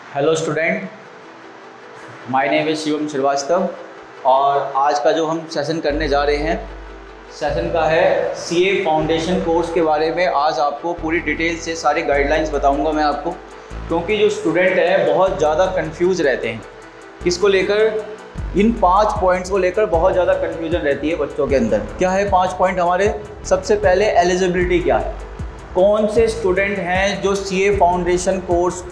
Hello student, my name is Shivam Shrivastava और आज का जो हम सेशन करने जा रहे हैं सेशन का है सीए फाउंडेशन कोर्स के बारे में। आज आपको पूरी डिटेल से सारी गाइडलाइंस बताऊंगा मैं आपको, क्योंकि जो स्टूडेंट हैं बहुत ज़्यादा कंफ्यूज रहते हैं। किसको लेकर? इन 5 पॉइंट्स को लेकर बहुत ज़्यादा कन्फ्यूजन रहती है बच्चों के अंदर। क्या है 5 पॉइंट हमारे? सबसे पहले एलिजिबिलिटी क्या है, कौन से स्टूडेंट हैं जो सीए फाउंडेशन कोर्स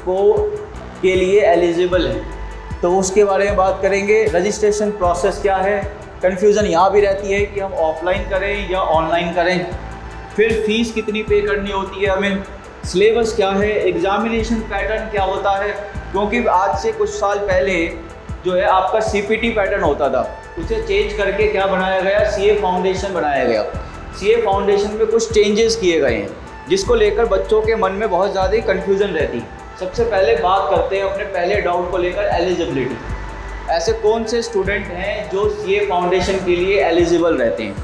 के लिए एलिजिबल है, तो उसके बारे में बात करेंगे। रजिस्ट्रेशन प्रोसेस क्या है, कन्फ्यूज़न यहाँ भी रहती है कि हम ऑफलाइन करें या ऑनलाइन करें। फिर फीस कितनी पे करनी होती है हमें, सिलेबस क्या है, एग्ज़ामिनेशन पैटर्न क्या होता है, क्योंकि आज से कुछ साल पहले जो है आपका सीपीटी पैटर्न होता था, उसे चेंज करके क्या बनाया गया, सीए फाउंडेशन बनाया गया। सीए फाउंडेशन में कुछ चेंजेस किए गए हैं, जिसको लेकर बच्चों के मन में बहुत ज़्यादा कन्फ्यूज़न रहती है। सबसे पहले बात करते हैं अपने पहले डाउट को लेकर, एलिजिबिलिटी। ऐसे कौन से स्टूडेंट हैं जो सीए फाउंडेशन के लिए एलिजिबल रहते हैं?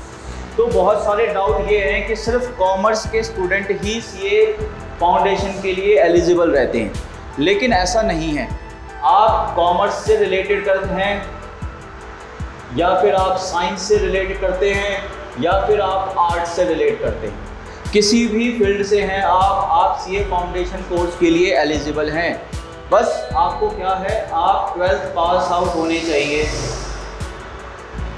तो बहुत सारे डाउट ये हैं कि सिर्फ कॉमर्स के स्टूडेंट ही सीए फाउंडेशन के लिए एलिजिबल रहते हैं, लेकिन ऐसा नहीं है। आप कॉमर्स से रिलेटेड करते हैं या फिर आप साइंस से रिलेटेड करते हैं या फिर आप आर्ट्स से रिलेट करते हैं, किसी भी फील्ड से हैं आप सीए फाउंडेशन कोर्स के लिए एलिजिबल हैं। बस आपको क्या है, आप 12th पास आउट होने चाहिए,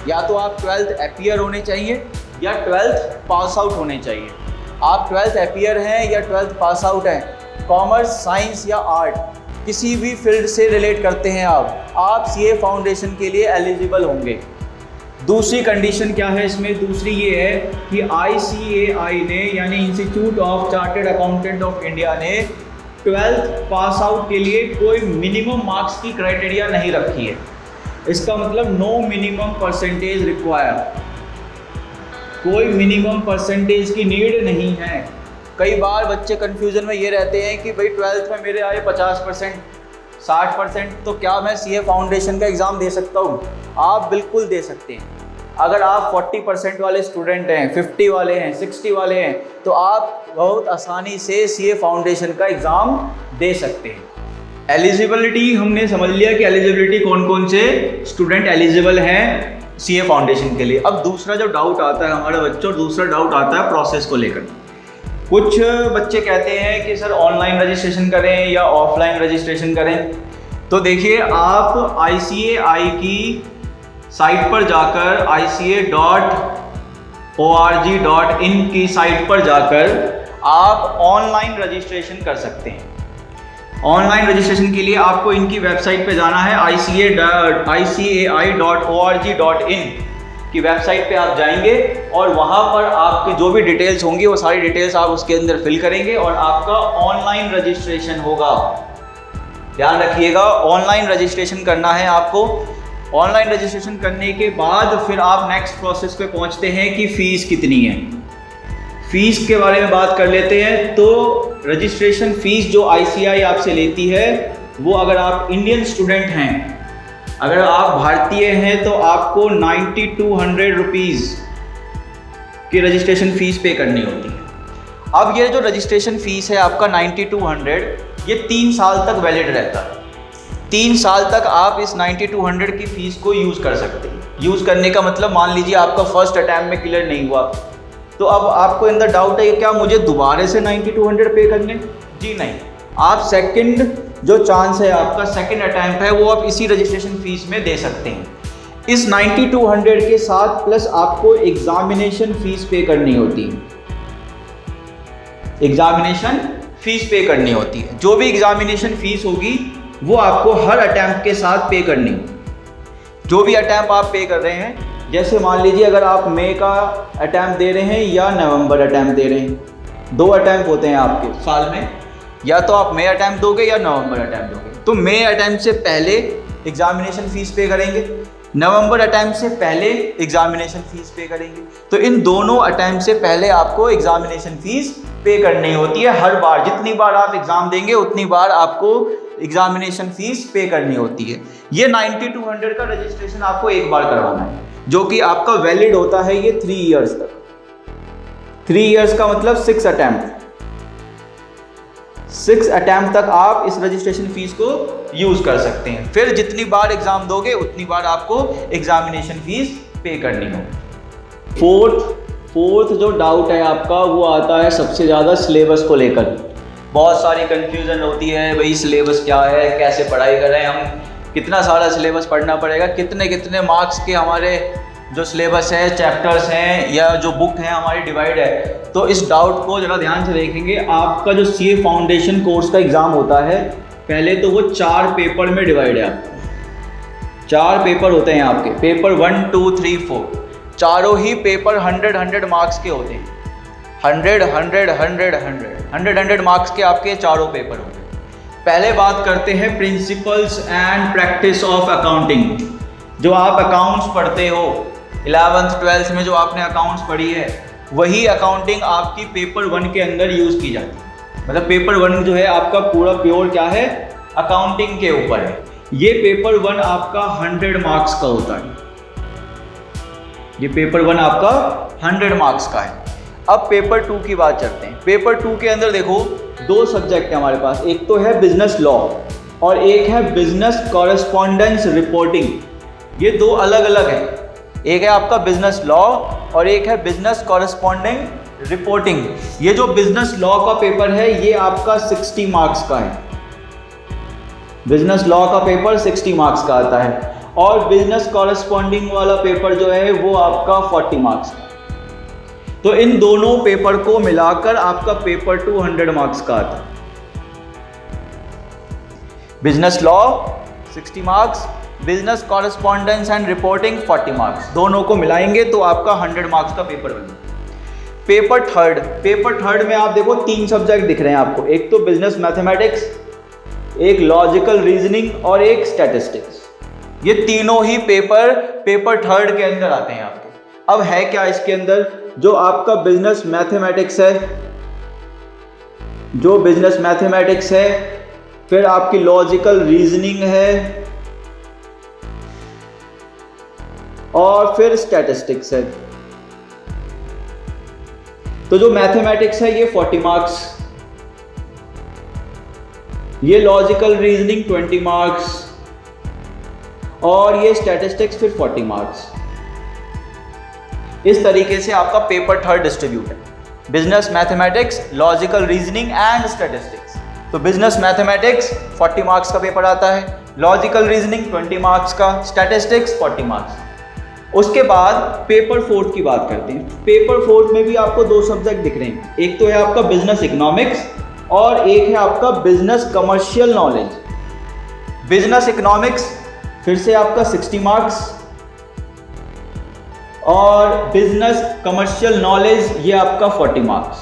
या तो आप 12th अपीयर होने चाहिए या 12th पास आउट होने चाहिए। आप 12th अपीयर हैं या 12th पास आउट हैं, कॉमर्स, साइंस या आर्ट, किसी भी फील्ड से रिलेट करते हैं आप सीए फाउंडेशन के लिए एलिजिबल होंगे। दूसरी कंडीशन क्या है इसमें? दूसरी ये है कि आईसीएआई ने, यानी institute of chartered accountant of India ने 12th पास आउट के लिए कोई मिनिमम मार्क्स की क्राइटेरिया नहीं रखी है। इसका मतलब नो मिनिमम परसेंटेज रिक्वायर, कोई मिनिमम परसेंटेज की नीड नहीं है। कई बार बच्चे कन्फ्यूज़न में ये रहते हैं कि भाई 12th में मेरे आए 50%, 60%, तो क्या मैं सीए फाउंडेशन का एग्ज़ाम दे सकता हूँ? आप बिल्कुल दे सकते हैं। अगर आप 40% वाले स्टूडेंट हैं, 50 वाले हैं, 60 वाले हैं, तो आप बहुत आसानी से सीए फाउंडेशन का एग्ज़ाम दे सकते हैं। एलिजिबिलिटी हमने समझ लिया कि एलिजिबिलिटी कौन कौन से स्टूडेंट एलिजिबल हैं सीए फाउंडेशन के लिए। अब दूसरा जो डाउट आता है हमारे बच्चों, दूसरा डाउट आता है प्रोसेस को लेकर। कुछ बच्चे कहते हैं कि सर ऑनलाइन रजिस्ट्रेशन करें या ऑफलाइन रजिस्ट्रेशन करें। तो देखिए, आप आईसीएआई की साइट पर जाकर ica.org.in की साइट पर जाकर आप ऑनलाइन रजिस्ट्रेशन कर सकते हैं। ऑनलाइन रजिस्ट्रेशन के लिए आपको इनकी वेबसाइट पे जाना है, ica.org.in की वेबसाइट पे आप जाएंगे और वहाँ पर आपके जो भी डिटेल्स होंगी वो सारी डिटेल्स आप उसके अंदर फिल करेंगे और आपका ऑनलाइन रजिस्ट्रेशन होगा। ध्यान रखिएगा, ऑनलाइन रजिस्ट्रेशन करना है आपको। ऑनलाइन रजिस्ट्रेशन करने के बाद फिर आप नेक्स्ट प्रोसेस पे पहुंचते हैं कि फ़ीस कितनी है। फ़ीस के बारे में बात कर लेते हैं। तो रजिस्ट्रेशन फ़ीस जो आईसीएआई आपसे लेती है, वो अगर आप इंडियन स्टूडेंट हैं, अगर आप भारतीय हैं, तो आपको 9200 रुपीज़ की रजिस्ट्रेशन फ़ीस पे करनी होती है। अब ये जो रजिस्ट्रेशन फ़ीस है आपका 9200, ये 3 साल तक वैलिड रहता है। 3 साल तक आप इस 9200 की फ़ीस को यूज़ कर सकते हैं। यूज़ करने का मतलब, मान लीजिए आपका फर्स्ट अटैम्प्ट में क्लियर नहीं हुआ, तो अब आपको अंदर डाउट है कि क्या मुझे दोबारा से 9200 पे करने? जी नहीं, आप सेकंड जो चांस है आपका, सेकंड अटैम्प्ट है, वो आप इसी रजिस्ट्रेशन फ़ीस में दे सकते हैं। इस 9200 के साथ प्लस आपको एग्ज़ामिनेशन फ़ीस पे करनी होती है। एग्ज़ामिनेशन फ़ीस पे करनी होती है। जो भी एग्ज़ामिनेशन फ़ीस होगी वो आपको हर अटैम्प्ट के साथ पे करनी है। जो भी अटैम्प्ट आप पे कर रहे हैं, जैसे मान लीजिए अगर आप मई का अटैम्प्ट दे रहे हैं या नवंबर अटैम्प्ट दे रहे हैं, 2 अटैम्प्ट होते हैं आपके साल में, या तो आप मई अटैम्प्ट दोगे या नवंबर अटैम्प्ट दोगे। तो मई अटैम्प्ट से पहले एग्ज़ामिनेशन फ़ीस पे करेंगे, नवंबर अटैम्प्ट से पहले एग्ज़ामिनेशन फ़ीस पे करेंगे। तो इन दोनों अटैम्प्ट से पहले आपको एग्ज़ामिनेशन फ़ीस पे करनी होती है। हर बार जितनी बार आप एग्ज़ाम देंगे उतनी बार आपको एग्ज़ामिनेशन फ़ीस पे करनी होती है। ये 9200 का रजिस्ट्रेशन आपको एक बार करवाना है, जो कि आपका वैलिड होता है ये 3 इयर्स तक। 3 इयर्स का मतलब 6 अटैम्प्ट। 6 अटैम्प्ट तक आप इस रजिस्ट्रेशन फीस को यूज़ कर सकते हैं। फिर जितनी बार एग्ज़ाम दोगे उतनी बार आपको एग्जामिनेशन फीस पे करनी हो। फोर्थ जो डाउट है आपका वो आता है सबसे ज़्यादा सिलेबस को लेकर। बहुत सारी कन्फ्यूज़न होती है, भाई सिलेबस क्या है, कैसे पढ़ाई करें, हम कितना सारा सिलेबस पढ़ना पड़ेगा, कितने कितने मार्क्स के हमारे जो सिलेबस है, चैप्टर्स हैं या जो बुक है हमारी डिवाइड है। तो इस डाउट को ज़रा ध्यान से देखेंगे। आपका जो सीए फाउंडेशन कोर्स का एग्ज़ाम होता है, पहले तो वो 4 पेपर में डिवाइड है। आपका 4 पेपर होते हैं आपके, पेपर 1, 2, 3, 4, चारों ही पेपर 100 मार्क्स के होते हैं। 100 मार्क्स के आपके चारों पेपर होते हैं। पहले बात करते हैं principles and practice of accounting. जो आप अकाउंट्स पढ़ते हो 11th 12th में, जो आपने अकाउंट्स पढ़ी है, वही अकाउंटिंग आपकी पेपर 1 के अंदर यूज़ की जाती है। मतलब पेपर 1 जो है आपका पूरा प्योर क्या है, अकाउंटिंग के ऊपर है। ये पेपर 1 आपका 100 मार्क्स का होता है। ये पेपर 1 आपका 100 मार्क्स का है। अब पेपर 2 की बात करते हैं। पेपर 2 के अंदर देखो 2 सब्जेक्ट है हमारे पास, एक तो है बिजनेस लॉ और एक है बिजनेस कॉरेस्पॉन्डेंस रिपोर्टिंग। ये 2 अलग अलग है। एक है आपका बिजनेस लॉ और एक है बिजनेस कॉरेस्पॉन्डिंग रिपोर्टिंग। ये जो बिजनेस लॉ का पेपर है ये आपका 60 मार्क्स का है। बिजनेस लॉ का पेपर 60 मार्क्स का आता है और बिजनेस कॉरेस्पॉन्डिंग वाला पेपर जो है वो आपका 40 मार्क्स का। तो इन दोनों पेपर को मिलाकर आपका पेपर 2 100 मार्क्स का आता है। Business law 60 marks, business correspondence and reporting 40 marks, दोनों को मिलाएंगे तो आपका 100 मार्क्स का पेपर बनेगा। पेपर थर्ड में आप देखो 3 सब्जेक्ट दिख रहे हैं आपको, एक तो बिजनेस मैथमेटिक्स, एक लॉजिकल रीजनिंग और एक स्टैटिस्टिक्स। ये तीनों ही पेपर थर्ड के अंदर आते हैं आपके। अब है क्या इसके अंदर, जो आपका बिजनेस मैथमेटिक्स है, फिर आपकी लॉजिकल रीजनिंग है और फिर स्टैटिस्टिक्स है। तो जो मैथमेटिक्स है ये 40 मार्क्स, ये लॉजिकल रीजनिंग 20 मार्क्स और ये स्टैटिस्टिक्स फिर 40 मार्क्स। इस तरीके से आपका पेपर थर्ड डिस्ट्रीब्यूट है। Business mathematics, logical reasoning and statistics. तो बिजनेस मैथमेटिक्स 40 मार्क्स का पेपर आता है, लॉजिकल रीजनिंग 20 मार्क्स का, स्टैटिस्टिक्स 40 मार्क्स। उसके बाद पेपर 4 की बात करते हैं। पेपर 4 में भी आपको 2 सब्जेक्ट दिख रहे हैं, एक तो है आपका बिजनेस इकोनॉमिक्स और एक है आपका business commercial knowledge. Business economics फिर से आपका 60 मार्क्स और बिजनेस कमर्शियल नॉलेज ये आपका 40 मार्क्स।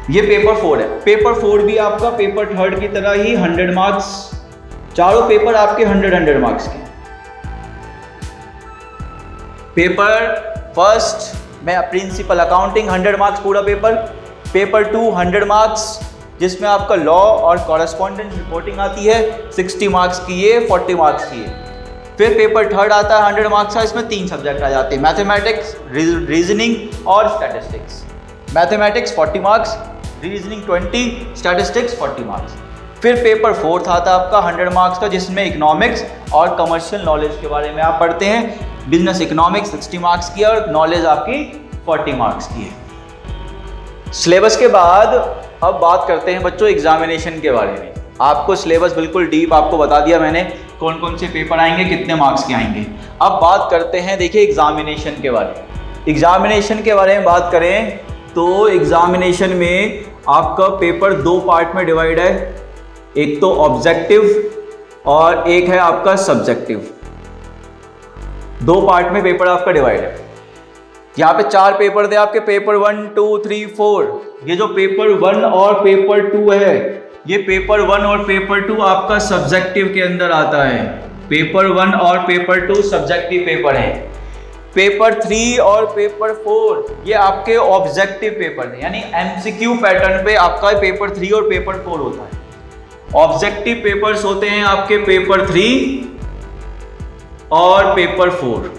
ये पेपर 4 है। पेपर 4 भी आपका पेपर थर्ड की तरह ही 100 मार्क्स, चारों पेपर आपके 100 मार्क्स के। पेपर फर्स्ट में प्रिंसिपल अकाउंटिंग 100 मार्क्स पूरा पेपर। पेपर 2 100 मार्क्स जिसमें आपका लॉ और कॉरेस्पॉन्डेंस रिपोर्टिंग आती है, 60 मार्क्स की ये, 40 मार्क्स की ये। फिर पेपर थर्ड आता है 100 मार्क्स का, इसमें 3 सब्जेक्ट आ जाते हैं, मैथमेटिक्स, रीजनिंग और statistics. Mathematics 40 marks, reasoning 20, statistics 40 marks. फिर पेपर 4 आता है आपका 100 मार्क्स का, जिसमें इकोनॉमिक्स और कमर्शियल नॉलेज के बारे में आप पढ़ते हैं। बिजनेस इकोनॉमिक्स 60 मार्क्स की और नॉलेज आपकी 40 मार्क्स की है। सिलेबस के बाद अब बात करते हैं बच्चों एग्जामिनेशन के बारे में। आपको सिलेबस बिल्कुल डीप आपको बता दिया मैंने, कौन कौन से पेपर आएंगे, कितने मार्क्स के आएंगे। अब बात करते हैं देखिए एग्जामिनेशन के बारे में। एग्जामिनेशन के बारे में बात करें तो एग्जामिनेशन में आपका पेपर 2 पार्ट में डिवाइड है, एक तो ऑब्जेक्टिव और एक है आपका सब्जेक्टिव। 2 पार्ट में पेपर आपका डिवाइड है। यहाँ पे 4 पेपर थे आपके, पेपर 1, 2, 3, 4। ये जो पेपर 1 और पेपर 2 है, ये पेपर 1 और पेपर 2 आपका सब्जेक्टिव के अंदर आता है। पेपर 1 और पेपर 2 सब्जेक्टिव पेपर हैं। पेपर 3 और पेपर 4 ये आपके ऑब्जेक्टिव पेपर हैं, यानी एमसीक्यू पैटर्न पे आपका पेपर 3 और पेपर 4 होता है। ऑब्जेक्टिव पेपर्स होते हैं आपके पेपर 3 और पेपर 4।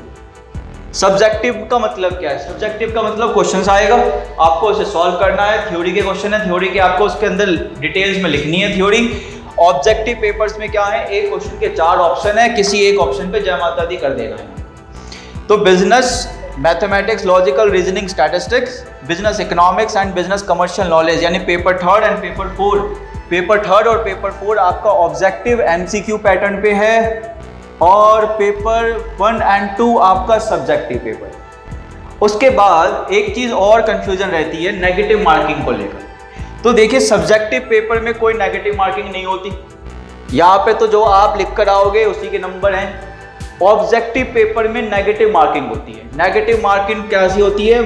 सब्जेक्टिव का मतलब क्या है? सब्जेक्टिव का मतलब क्वेश्चन आएगा, आपको उसे सॉल्व करना है। थ्योरी के क्वेश्चन है, थ्योरी के आपको उसके अंदर डिटेल्स में लिखनी है थ्योरी। ऑब्जेक्टिव पेपर्स में क्या है, एक क्वेश्चन के 4 ऑप्शन है, किसी एक ऑप्शन पे जय माता दी कर देना है। तो business, mathematics, logical reasoning, statistics, business economics and business commercial knowledge, यानी पेपर 3 एंड पेपर 4। पेपर 3 और पेपर 4 आपका ऑब्जेक्टिव MCQ पैटर्न पे है, और पेपर 1 एंड 2 आपका सब्जेक्टिव पेपर। उसके बाद एक चीज़ और कंफ्यूजन रहती है नेगेटिव मार्किंग को लेकर। तो देखिए, सब्जेक्टिव पेपर में कोई नेगेटिव मार्किंग नहीं होती, यहाँ पे तो जो आप लिख कर आओगे उसी के नंबर हैं। ऑब्जेक्टिव पेपर में नेगेटिव मार्किंग होती है। नेगेटिव मार्किंग कैसी होती है?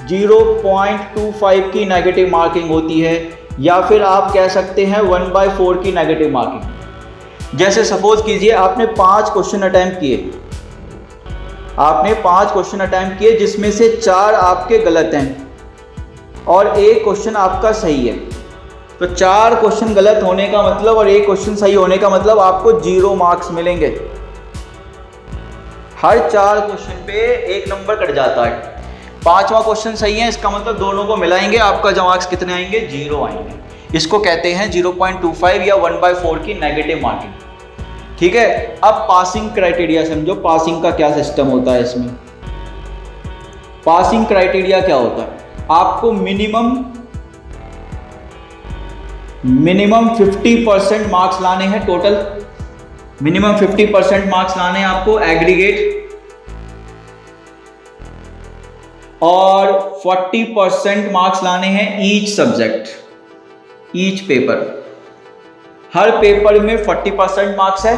0.25 की नेगेटिव मार्किंग होती है, या फिर आप कह सकते हैं 1/4 की नेगेटिव मार्किंग। जैसे सपोज कीजिए आपने 5 क्वेश्चन अटैम्प्ट किए, जिसमें से 4 आपके गलत हैं और 1 क्वेश्चन आपका सही है। तो 4 क्वेश्चन गलत होने का मतलब और 1 क्वेश्चन सही होने का मतलब आपको 0 मार्क्स मिलेंगे। हर 4 क्वेश्चन पे 1 नंबर कट जाता है। 5वां क्वेश्चन सही है, इसका मतलब दोनों को मिलाएंगे, आपका जो मार्क्स कितने आएंगे? 0 आएंगे। इसको कहते हैं 0.25 या 1/4 की नेगेटिव मार्किंग। ठीक है, अब पासिंग क्राइटेरिया समझो। पासिंग का क्या सिस्टम होता है इसमें? पासिंग क्राइटेरिया क्या होता है? आपको मिनिमम 50% मार्क्स लाने हैं टोटल। मिनिमम 50% मार्क्स लाने हैं आपको एग्रीगेट, और 40% मार्क्स लाने हैं ईच सब्जेक्ट, ईच पेपर। हर पेपर में 40% मार्क्स है,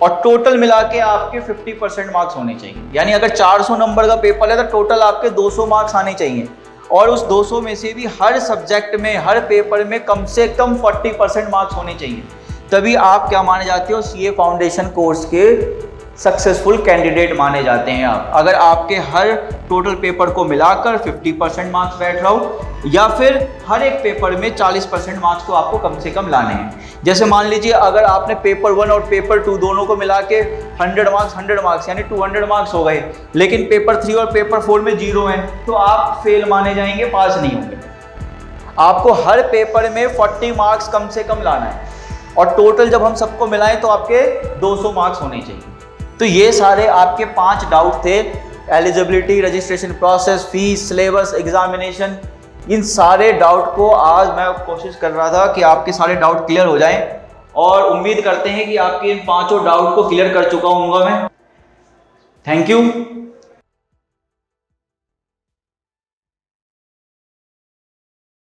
और टोटल मिला के आपके 50% मार्क्स होने चाहिए। यानी अगर 400 नंबर का पेपर है तो टोटल आपके 200 मार्क्स आने चाहिए, और उस 200 में से भी हर सब्जेक्ट में, हर पेपर में कम से कम 40% मार्क्स होने चाहिए। तभी आप क्या माने जाते हो? सीए फाउंडेशन कोर्स के सक्सेसफुल कैंडिडेट माने जाते हैं आप। अगर आपके हर टोटल पेपर को मिलाकर 50% मार्क्स बैठ रहा हो, या फिर हर एक पेपर में 40% मार्क्स तो आपको कम से कम लाने हैं। जैसे मान लीजिए अगर आपने पेपर 1 और पेपर 2 दोनों को मिला के 100 मार्क्स यानी 200 मार्क्स हो गए, लेकिन पेपर 3 और पेपर 4 में 0 हैं, तो आप फेल माने जाएंगे, पास नहीं होंगे। आपको हर पेपर में 40 मार्क्स कम से कम लाना है, और टोटल जब हम सबको मिलाएं तो आपके 200 मार्क्स होने चाहिए। तो ये सारे आपके 5 डाउट थे, eligibility, registration process, fees, syllabus, examination. इन सारे डाउट को आज मैं कोशिश कर रहा था कि आपके सारे डाउट क्लियर हो जाएं, और उम्मीद करते हैं कि आपके इन 5 डाउट को क्लियर कर चुका हूँगा मैं। Thank you.